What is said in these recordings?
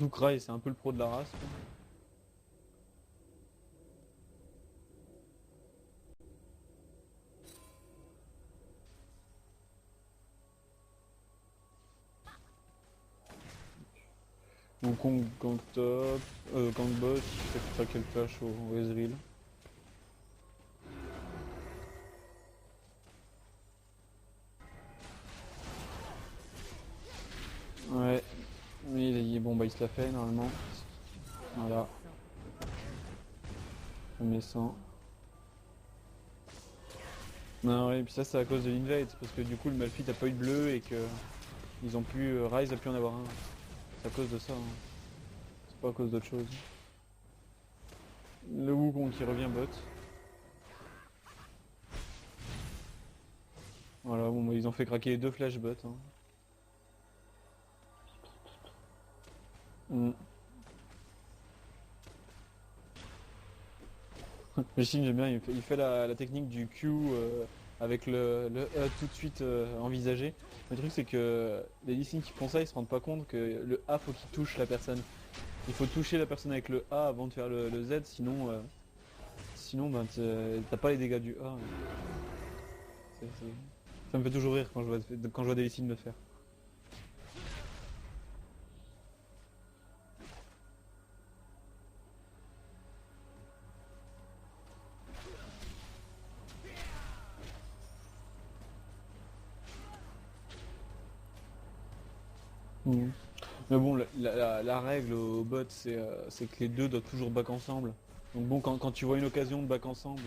Surtout que Rai, c'est un peu le pro de la race, quoi. Wukong gank top, gank bot, je sais pas quel flash au Ezreal. Ouais, mais bon bah il se l'a fait normalement. Voilà, premier sang. Non ouais, et puis ça c'est à cause de l'invade, parce que du coup le Malphite a pas eu de bleu et que ils ont pu, Ryze a pu en avoir un. C'est à cause de ça, hein. C'est pas à cause d'autre chose. Le Wukong qui revient bot. Voilà, bon bah, ils ont fait craquer deux flash bots, hein. Mm. Le Shin, j'aime bien, il fait la technique du Q avec le E tout de suite envisagé. Le truc, c'est que les Lee Sin qui font ça, ils se rendent pas compte que le A, faut qu'il touche la personne. Il faut toucher la personne avec le A avant de faire le Z, sinon ben, t'as pas les dégâts du A. Ça me fait toujours rire quand je vois des Lee Sin le faire. Mm. Mais bon, la règle au bot, c'est que les deux doivent toujours back ensemble. Donc bon, quand tu vois une occasion de back ensemble,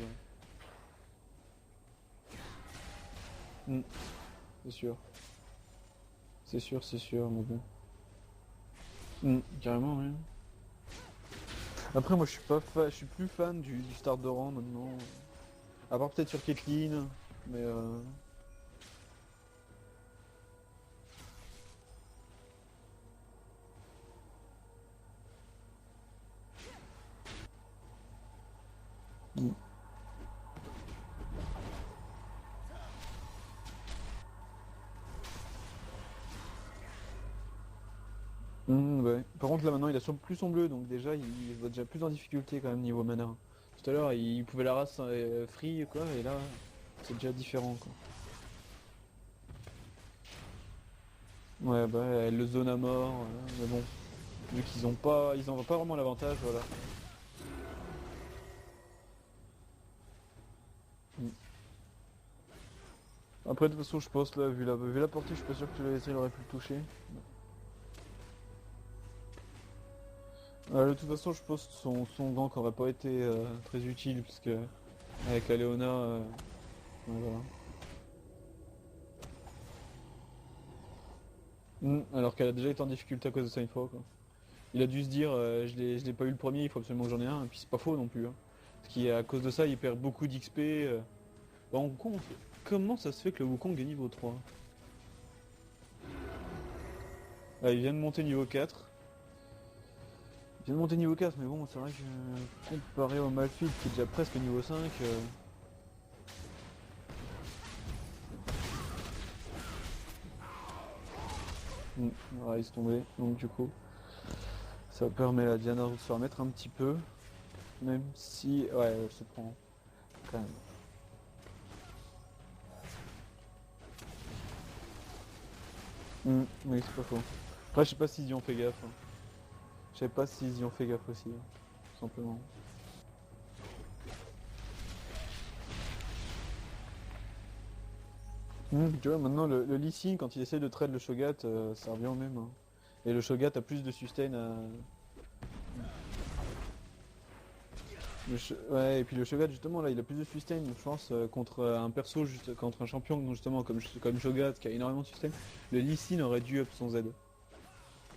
mm, c'est sûr. C'est sûr, mais bon. Carrément, oui. Après, moi, je suis pas je suis plus fan du start de rang maintenant. À part peut-être sur Caitlyn, mais mm. Ouais. Par contre, là maintenant, il a plus son bleu, donc déjà, il va déjà plus en difficulté quand même niveau mana. Tout à l'heure, il pouvait la race free, quoi, et là, c'est déjà différent, quoi. Ouais, bah, elle le zone à mort, mais bon, vu ils en ont pas vraiment l'avantage, voilà. Mm. Après, de toute façon, je pense, là, vu la portée, je suis pas sûr que le SL aurait pu le toucher. De toute façon, je pense que son gank aurait pas été très utile, puisque avec la Léona, ouais, voilà. Alors qu'elle a déjà été en difficulté à cause de ça une fois, quoi. Il a dû se dire, je l'ai pas eu le premier, il faut absolument que j'en ai un, et puis c'est pas faux non plus, hein. Parce qu'à cause de ça, il perd beaucoup d'XP. Bah, comment ça se fait que le Wukong est niveau 3? Ah, il vient de monter niveau 4. Il vient de monter niveau 4, mais bon, c'est vrai que comparé au Malphite qui est déjà presque niveau 5, ouais, il se tombé. Donc du coup, ça permet à Diana de se remettre un petit peu. Même si, ouais, elle se prend quand même. Oui, c'est pas faux. Après, je sais pas s'ils y ont fait gaffe, hein. Je sais pas s'ils y ont fait gaffe aussi, hein, tout simplement. Tu vois, maintenant, le Lee Sin, quand il essaie de trade le Shogat, ça revient au même, hein. Et le Shogat a plus de sustain à... Ouais, et puis le Shogat, justement, là, il a plus de sustain, je pense, contre un perso, contre un champion, justement, comme Shogat, qui a énormément de sustain. Le Lee Sin aurait dû up son Z.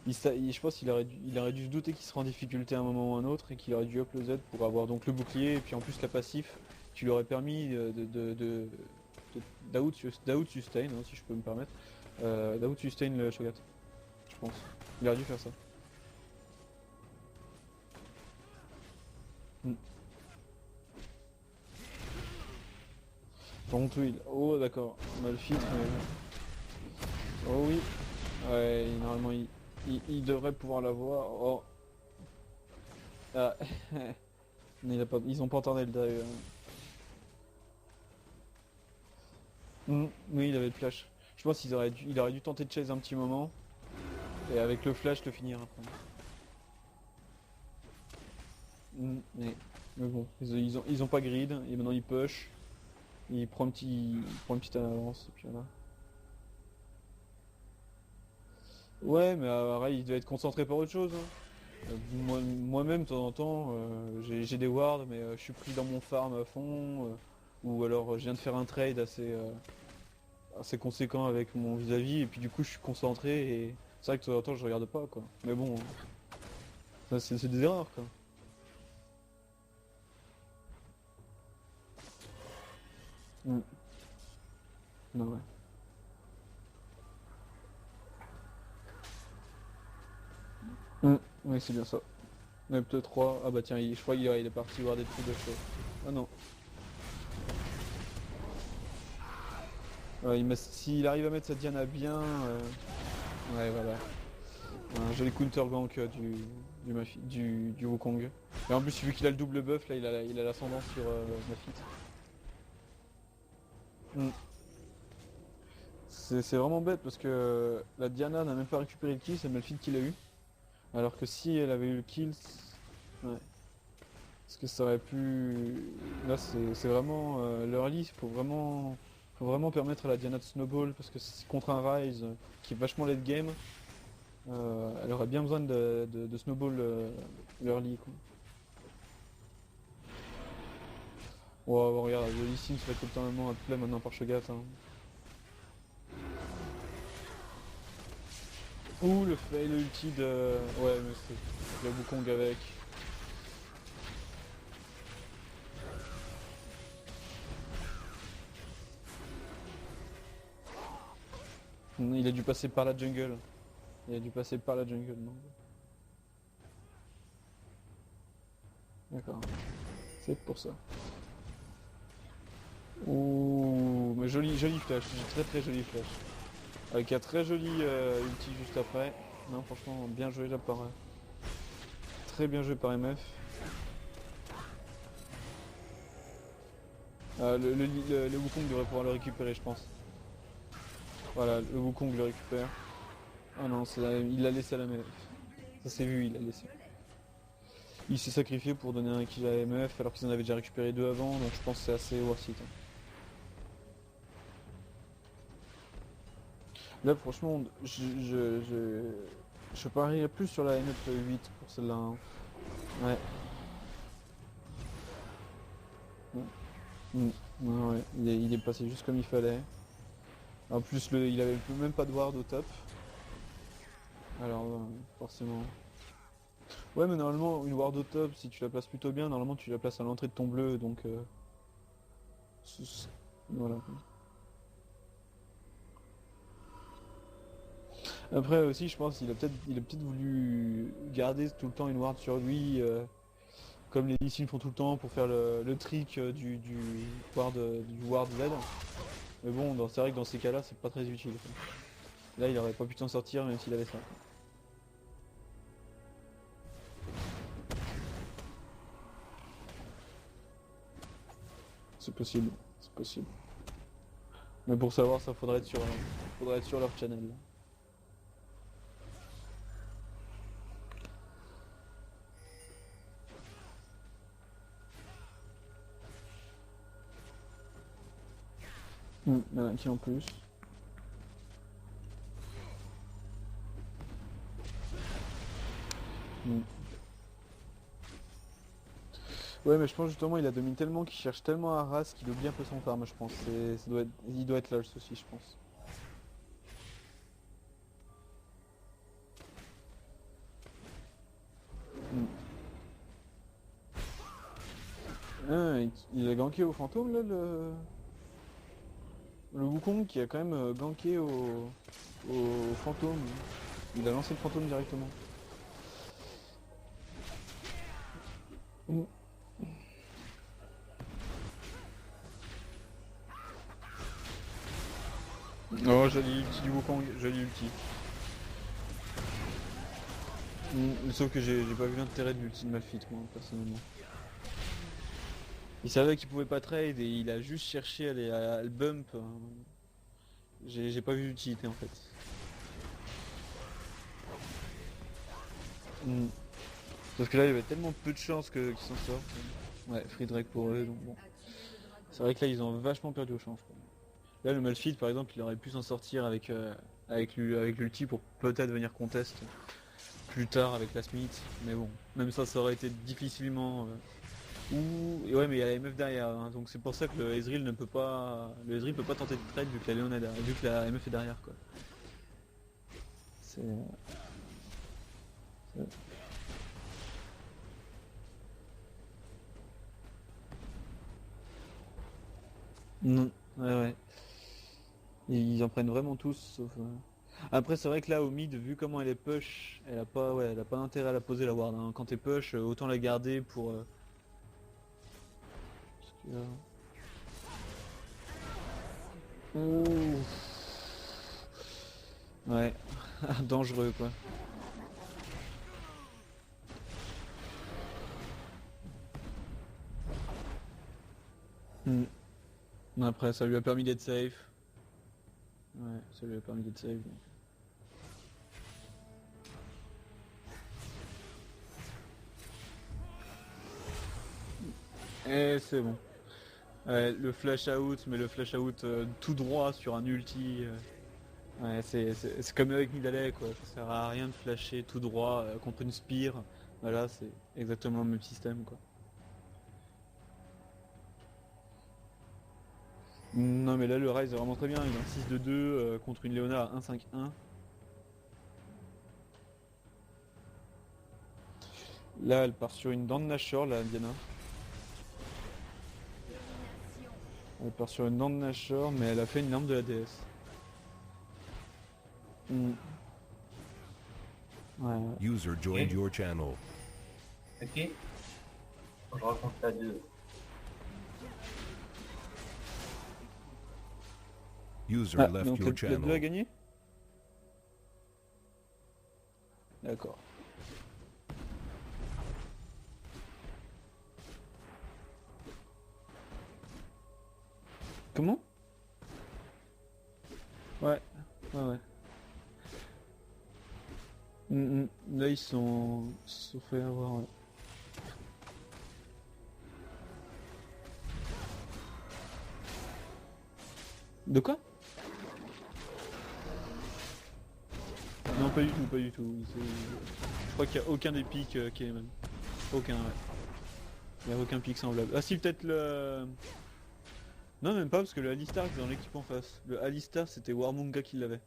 Je pense il aurait dû se douter qu'il serait en difficulté à un moment ou à un autre, et qu'il aurait dû up le Z pour avoir donc le bouclier, et puis en plus la passif, qui lui aurait permis d'out sustain, hein, si je peux me permettre. D'out sustain le Shogat, je pense. Il aurait dû faire ça. Mm. Par contre, oui. Oh, d'accord. Malphite, mais... Oh oui. Ouais, normalement, Il devrait pouvoir l'avoir. Oh. Ah. Mais ils ont pas entendu le drive. Oui, il avait le flash. Je pense il aurait dû tenter de chase un petit moment. Et avec le flash, le finir après. Mais bon, ils ont pas grid, et maintenant ils push. Il prend une petite avance, et puis voilà. Ouais, mais il doit être concentré par autre chose, hein. Moi-même, de temps en temps, j'ai des wards, mais je suis pris dans mon farm à fond. Ou alors je viens de faire un trade assez conséquent avec mon vis-à-vis, et puis du coup je suis concentré, et c'est vrai que de temps en temps je regarde pas, quoi. Mais bon, ça, c'est des erreurs, quoi. Mm. Non, ouais. Oui, c'est bien ça. Mais peut-être 3. Ah bah tiens, je crois qu'il est parti voir des trucs de chaud. Ah non. Ouais, s'il arrive à mettre sa Diana bien... Ouais, voilà. Un joli counter gank du Wukong. Et en plus, vu qu'il a le double buff, là, il a l'ascendance sur Mafit. Mm. C'est vraiment bête parce que la Diana n'a même pas récupéré le kill, c'est Malphite qui l'a eu. Alors que si elle avait eu le kill... Ouais. Parce que ça aurait pu... Là, c'est vraiment l'early, faut vraiment permettre à la Diana de snowball, parce que contre un Ryze qui est vachement late game, elle aurait bien besoin de snowball l'early, quoi. Oh, regarde, le Lee Sin se fait totalement play maintenant par Shogat, hein. Ouh, le fail ulti de... Ouais, mais c'est le Wukong avec. Il a dû passer par la jungle. Il a dû passer par la jungle, non? D'accord. C'est pour ça. Ouh, mais joli flash, très très joli flash. Avec un très joli ulti juste après. Non, franchement, bien joué là par... très bien joué par MF. Le Wukong devrait pouvoir le récupérer, je pense. Voilà, le Wukong le récupère. Ah non, il l'a laissé à la MF. Ça s'est vu, il l'a laissé. Il s'est sacrifié pour donner un kill à MF alors qu'ils en avaient déjà récupéré deux avant, donc je pense que c'est assez worth it, hein. Là, franchement, je parierais plus sur la NF 8 pour celle-là, hein. Ouais. Mm. Ouais, il est passé juste comme il fallait. En plus, il avait même pas de ward au top. Alors, forcément. Ouais, mais normalement, une ward au top, si tu la places plutôt bien, normalement tu la places à l'entrée de ton bleu, donc... voilà. Après aussi, je pense qu'il a peut-être voulu garder tout le temps une ward sur lui, comme les Lee Sin font tout le temps pour faire le trick du ward Z. Mais bon, c'est vrai que dans ces cas-là, c'est pas très utile, quoi. Là, il aurait pas pu s'en sortir même s'il avait ça. C'est possible, c'est possible. Mais pour savoir ça, faudrait être sur leur channel. Il y en a qui en plus. Mm. Ouais, mais je pense justement il a domine tellement qu'il cherche tellement à race qu'il oublie un peu son farm, je pense. Il doit être là le souci, je pense. Mm. Ah, il a ganké au fantôme là, le Wukong qui a quand même ganké au fantôme. Il a lancé le fantôme directement. Mm. Oh, joli ulti du Wukong, joli ulti. Sauf que j'ai pas vu l'intérêt de l'ulti de Malphite, moi, personnellement. Il savait qu'il pouvait pas trade et il a juste cherché à le bump. J'ai pas vu l'utilité en fait. Mm. Parce que là il y avait tellement peu de chances qu'ils s'en sortent. Ouais, free Drake pour eux, donc bon. C'est vrai que là ils ont vachement perdu au change. Quoi. Là le Malphite par exemple il aurait pu s'en sortir avec l'ulti pour peut-être venir contest plus tard avec la Smith. Mais bon, même ça aurait été difficilement. Et ouais mais il y a la MF derrière, hein, donc c'est pour ça que le Ezreal ne peut pas. Le Ezreal peut pas tenter de trade vu que la Léona est derrière, vu que la MF est derrière quoi. C'est. Non, ouais ouais. Ils en prennent vraiment tous sauf. Après c'est vrai que là au mid, vu comment elle est push, elle a pas d'intérêt à la poser la ward. Hein. Quand t'es push, autant la garder pour. Parce que, ouh. Ouais, dangereux quoi. Hmm. Après ça lui a permis d'être safe. Ouais, ça lui a permis d'être safe. Donc. Et c'est bon. Ouais, le flash out, mais le flash out tout droit sur un ulti. Ouais, c'est comme avec Nidalek quoi. Ça sert à rien de flasher tout droit contre une spire. Voilà, c'est exactement le même système quoi. Non mais là le Ryze est vraiment très bien, il est en 6 de 2 contre une Leona à 1-5-1. Là elle part sur une dent de Nashor la Diana. Elle part sur une dent de Nashor mais elle a fait une arme de la déesse. Mm. Ouais. User joined your channel. Ok. Je raconte la 2. User Ah, left donc your le 2 a channel. gagné. D'accord. Comment? Ouais, ouais, ouais. Là ils se sont fait avoir. Ouais. De quoi? Non pas du tout, pas du tout. Je crois qu'il n'y a aucun des pics qui est même. Aucun, ouais. Il n'y a aucun pic semblable. Ah si peut-être le. Non même pas parce que le Alistar est dans l'équipe en face. Le Alistar c'était Warmunga qui l'avait.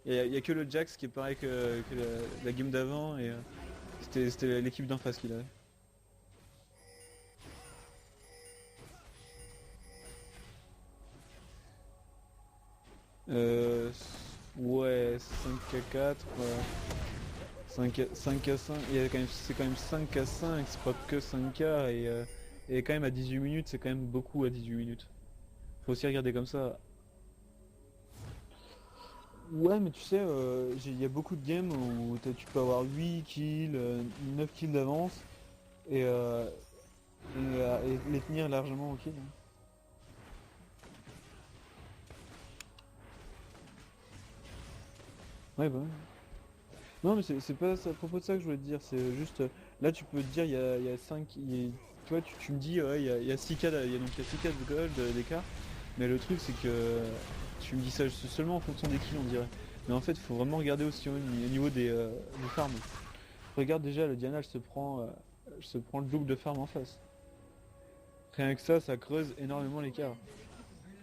Et il y a que le Jax qui est pareil que la game d'avant et c'était l'équipe d'en face qui l'avait. Euh, ouais, 5 à 4, 5 à 5, c'est quand même 5 à 5, c'est pas que 5K et quand même à 18 minutes, c'est quand même beaucoup à 18 minutes. Faut aussi regarder comme ça. Ouais, mais tu sais, il y a beaucoup de games où tu peux avoir 8 kills, 9 kills d'avance et, euh, et les tenir largement au kill. Hein. Ouais, bah ouais. Non, mais c'est pas à propos de ça que je voulais te dire, c'est juste, là tu peux te dire, il y a 5, toi tu me dis, ouais, il y a 6K, il y a 6K de gold d'écart, mais le truc c'est que tu me dis ça seulement en fonction des kills on dirait. Mais en fait, il faut vraiment regarder aussi au niveau des farms. Regarde déjà, le Diana, elle se prend le double de farm en face. Rien que ça creuse énormément l'écart.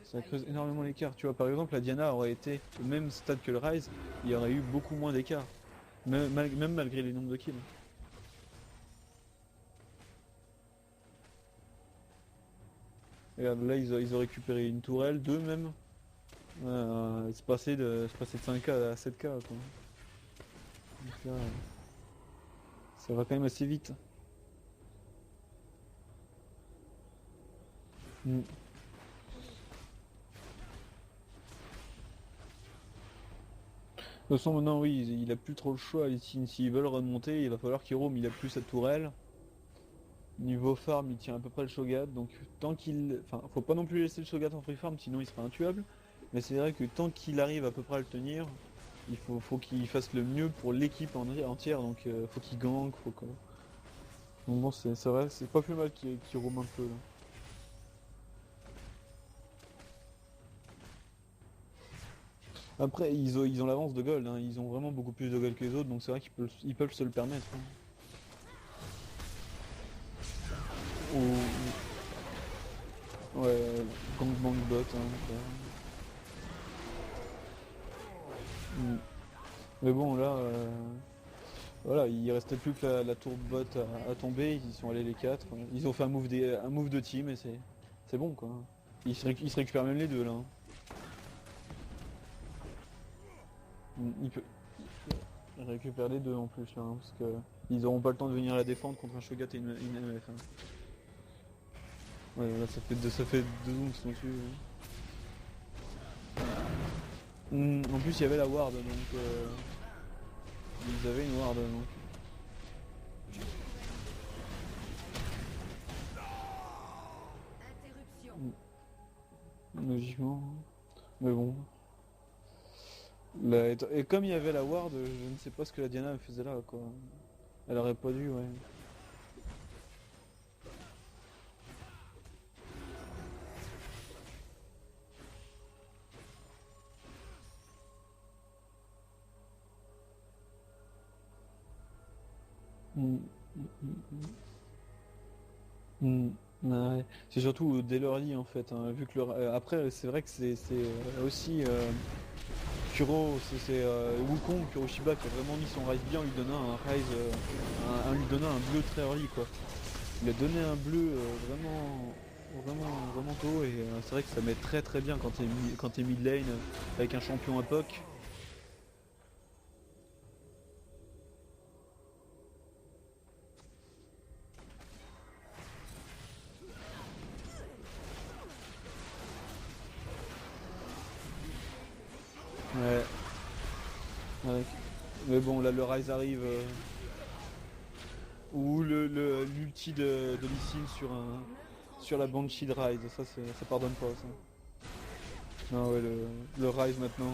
Ça creuse énormément l'écart. Tu vois, par exemple, la Diana aurait été au même stade que le Rise, il y aurait eu beaucoup moins d'écart. Même malgré les nombres de kills. Regarde, là ils ont récupéré une tourelle, deux même. C'est passé de 5K à 7K quoi. Donc là, ça va quand même assez vite. Mm. toute façon, maintenant, oui, il a plus trop le choix. S'ils veulent remonter, il va falloir qu'il roam. Il a plus sa tourelle. Niveau farm, il tient à peu près le Shogat. Donc, tant qu'il. Enfin, faut pas non plus laisser le Shogat en free farm, sinon il sera intuable. Mais c'est vrai que tant qu'il arrive à peu près à le tenir, faut qu'il fasse le mieux pour l'équipe entière. Donc, faut qu'il gank. Donc, bon, c'est vrai, c'est pas plus mal qu'il roam un peu là. Après, ils ont l'avance de gold, hein. Ils ont vraiment beaucoup plus de gold que les autres, donc c'est vrai ils peuvent se le permettre, hein. Ouais, gangbang bot, hein, quoi. Mm. Mais bon, là, voilà, il restait plus que la tour bot à tomber, ils y sont allés les quatre. Ils ont fait un move de team et c'est bon, quoi. Ils se récupèrent même les deux, là, hein. Il peut... Il récupère les deux en plus, là, hein, parce que ils auront pas le temps de venir la défendre contre un Shogat et une MF, hein. Ouais, là, ça fait deux zooms qui sont dessus, hein. En plus, il y avait la ward, donc ils avaient une ward, donc. Logiquement. Mais bon. Et comme il y avait la ward, je ne sais pas ce que la Diana faisait là, quoi. Elle aurait pas dû, ouais. Mm, mm, ouais. C'est surtout dès l'early en fait, hein, vu que après c'est vrai que c'est aussi Kuro, c'est Wukong, Kuroshiba qui a vraiment mis son Rise bien en lui donnant un Rise, lui donnant un bleu très early quoi. Il a donné un bleu vraiment tôt et c'est vrai que ça met très très bien quand t'es mid lane avec un champion à POC. Ouais, ouais. Mais bon là le Rise arrive. Ou l'ulti de Lee Sin sur la Banshee de Rise, ça pardonne pas ça. Non ouais le Rise maintenant.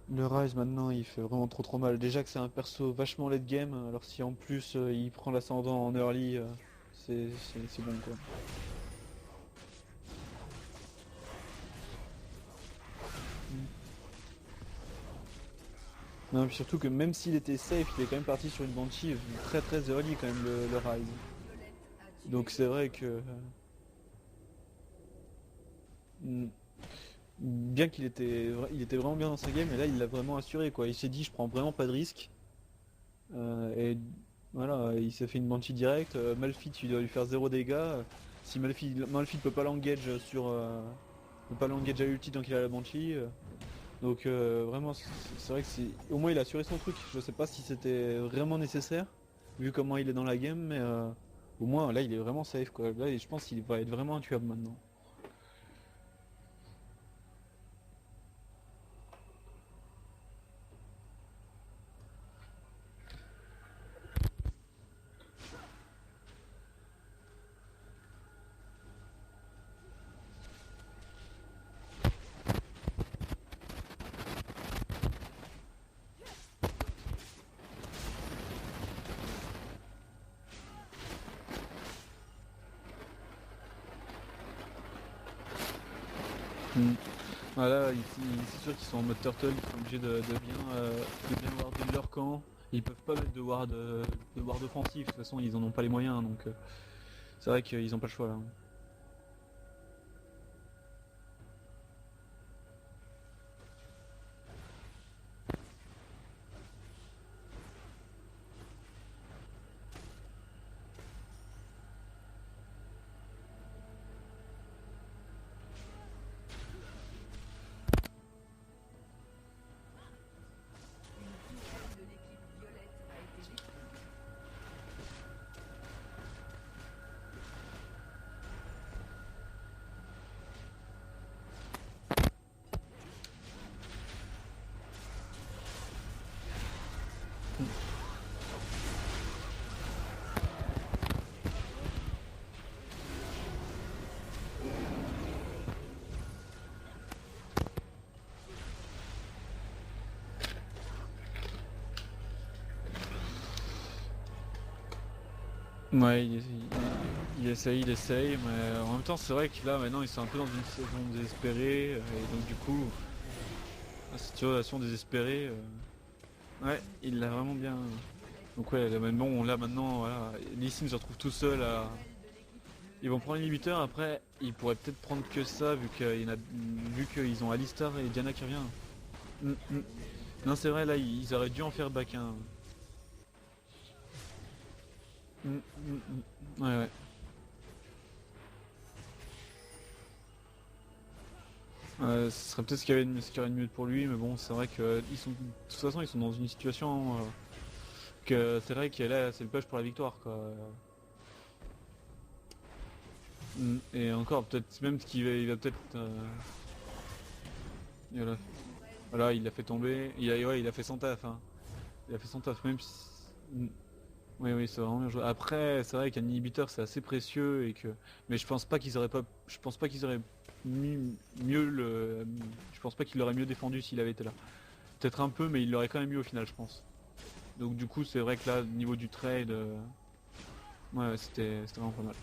Le Rise maintenant il fait vraiment trop mal. Déjà que c'est un perso vachement late game, alors si en plus il prend l'ascendant en early, c'est bon quoi. Non, puis surtout que même s'il était safe, il est quand même parti sur une Banshee très early quand même le Rise. Donc c'est vrai que mm, bien il était vraiment bien dans sa game, et là il l'a vraiment assuré quoi. Il s'est dit je prends vraiment pas de risque. Et voilà, il s'est fait une Banshee direct. Malphite il doit lui faire zéro dégâts. Si Malphite peut pas l'engage peut pas l'engage à ulti tant qu'il a la Banshee. Donc vraiment c'est vrai que au moins il a assuré son truc. Je sais pas si c'était vraiment nécessaire vu comment il est dans la game, mais au moins là il est vraiment safe quoi. Là je pense qu'il va être vraiment intuable maintenant. Mm. Voilà, c'est sûr qu'ils sont en mode turtle, ils sont obligés de bien warder leur camp. Ils peuvent pas mettre de ward offensif, de toute façon ils en ont pas les moyens, donc c'est vrai qu'ils ont pas le choix là. Ouais, il essaye, mais en même temps c'est vrai que là maintenant ils sont un peu dans une saison désespérée, et donc du coup, la situation désespérée, ouais, il l'a vraiment bien. Donc ouais, là, mais bon, là maintenant, voilà, Lee Sin se retrouve tout seul à. Ils vont prendre l'inhibiteur, après ils pourraient peut-être prendre que ça vu qu'ils ont Alistar et Diana qui revient. Mm. Non c'est vrai là ils auraient dû en faire back un. Ouais ouais. Ce serait peut-être ce qu'il y aurait de mieux pour lui, mais bon c'est vrai que de toute façon ils sont dans une situation que c'est vrai que là c'est le push pour la victoire quoi. Et encore peut-être même il va peut-être voilà. Voilà, il l'a fait tomber. Il a fait son taf. Hein. Il a fait son taf, même si. Oui, oui, c'est vraiment bien joué. Après, c'est vrai qu'un inhibiteur c'est assez précieux et que. Mais je pense pas qu'ils auraient pas. Je pense pas qu'ils auraient mieux le. Je pense pas qu'il l'aurait mieux défendu s'il avait été là. Peut-être un peu, mais il l'aurait quand même eu au final, je pense. Donc du coup, c'est vrai que là, au niveau du trade, ouais, c'était vraiment pas mal.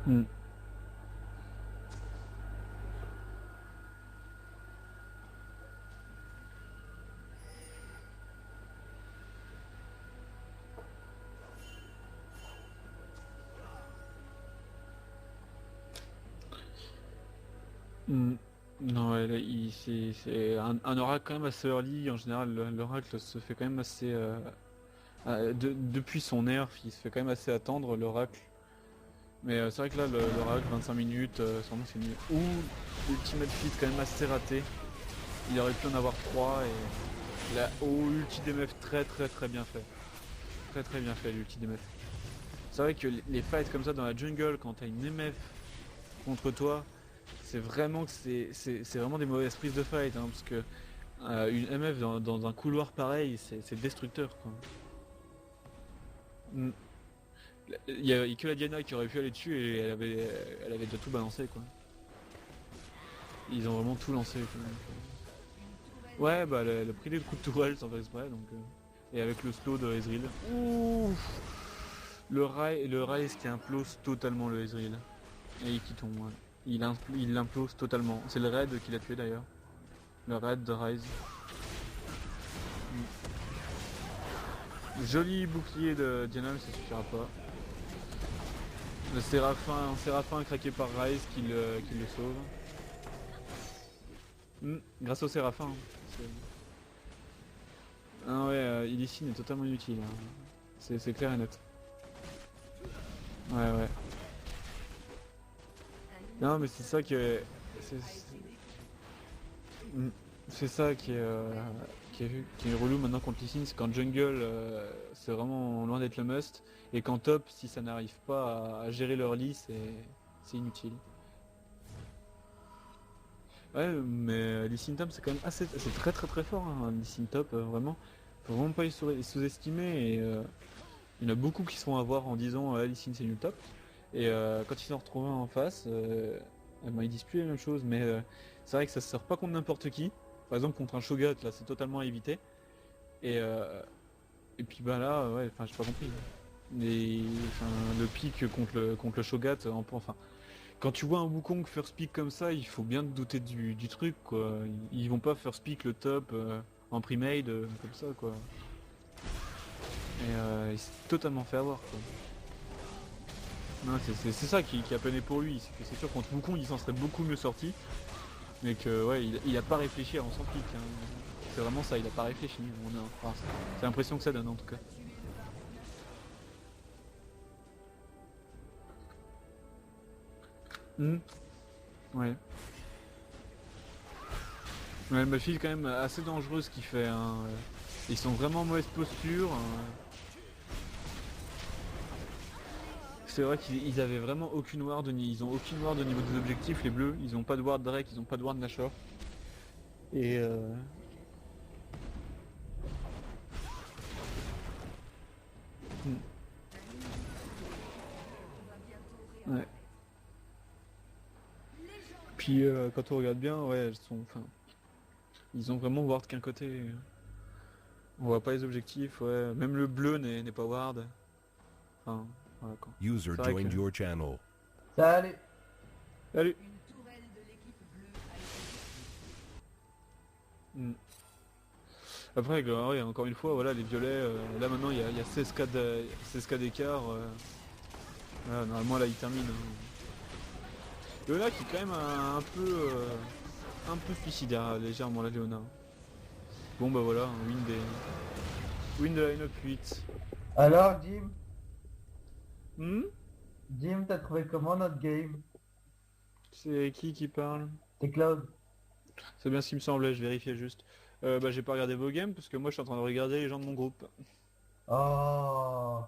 Hmm. Hmm. Non, ouais, là, c'est un oracle quand même assez early. En général, l'oracle se fait quand même assez. Depuis son nerf, il se fait quand même assez attendre l'oracle. Mais c'est vrai que là, l'oracle, 25 minutes, sûrement c'est mieux. Ou l'ultimate fit quand même assez raté. Il aurait pu en avoir 3 et la ulti DMF très bien fait. Très bien fait l'ulti DMF. C'est vrai que les fights comme ça dans la jungle, quand t'as une MF contre toi, c'est vraiment que c'est vraiment des mauvaises prises de fight. Hein, parce que une MF dans un couloir pareil, c'est destructeur. Quoi. Mm. Il y a que la Diana qui aurait pu aller dessus et elle avait déjà tout balancé quoi. Ils ont vraiment tout lancé. Quoi. Ouais bah elle a pris les coups de tourelle sans faire exprès donc et avec le slow de Ezreal. Ouh le Rise qui implose totalement le Ezreal. Et qui tombe ouais. Il l'implose totalement. C'est le raid qui l'a tué d'ailleurs. Le raid de Rise. Joli bouclier de Diana mais ça suffira pas. Le Séraphin craqué par Rise qui le sauve. Grâce au Séraphin. Hein. Ah ouais, Illicine est totalement inutile. Hein. C'est clair et net. Ouais, ouais. Non, mais c'est ça que. C'est Mm. C'est ça qui est relou maintenant contre Lee c'est qu'en jungle, c'est vraiment loin d'être le must. Et qu'en top, si ça n'arrive pas à gérer leur lit, c'est inutile. Ouais, mais Lee Sin top, c'est quand même c'est très fort, hein, Lee Sin top, vraiment. Faut vraiment pas les sous-estimer. Et il y en a beaucoup qui se font avoir en disant Lee Sin c'est nul top. Et quand ils s'en retrouvent un en face, ben, ils disent plus la même chose. Mais c'est vrai que ça se sort pas contre n'importe qui. Par exemple contre un Shogat, là c'est totalement à éviter. Et, euh, et puis bah là, ouais, enfin j'ai pas compris. Enfin, le pic contre le Shogat, enfin, quand tu vois un Wukong first pick comme ça, il faut bien te douter du truc quoi. Ils vont pas first pick le top en pre-made comme ça quoi. Et il s'est totalement fait avoir quoi. Non, c'est ça qui a peiné pour lui, c'est que c'est sûr contre Wukong il s'en serait beaucoup mieux sorti, mais que ouais il a pas réfléchi avant son pick. Hein. C'est vraiment ça, il a pas réfléchi. Enfin, c'est l'impression que ça donne en tout cas. Ouais. Ouais, ma fille est quand même assez dangereuse ce qu'il fait. Hein. Ils sont vraiment en mauvaise posture. c'est vrai qu'ils avaient vraiment aucune ward, ils ont aucune ward au niveau des objectifs, les bleus, ils ont pas de ward Drake, ils ont pas de ward Nashor. Et hmm. Ouais. Puis quand on regarde bien, ouais, elles sont, enfin, ils ont vraiment ward qu'un côté. On voit pas les objectifs, ouais. Même le bleu n'est pas ward. Enfin, voilà quoi. User C'est vrai joined que- your channel. Salut. Salut. Hmm. Après, ouais, encore une fois, voilà, les violets, là maintenant il y a 16K d'écart. Voilà, normalement là il termine. Hein. Léona qui est quand même un peu suicidaire, légèrement la Léona. Bon bah voilà, un win de la line-up 8. Alors, Jim? Hmm. Jim, t'as trouvé comment notre game? C'est qui parle? C'est Cloud. C'est bien ce qui me semblait, je vérifiais juste. Bah j'ai pas regardé vos games parce que moi je suis en train de regarder les gens de mon groupe. Oh.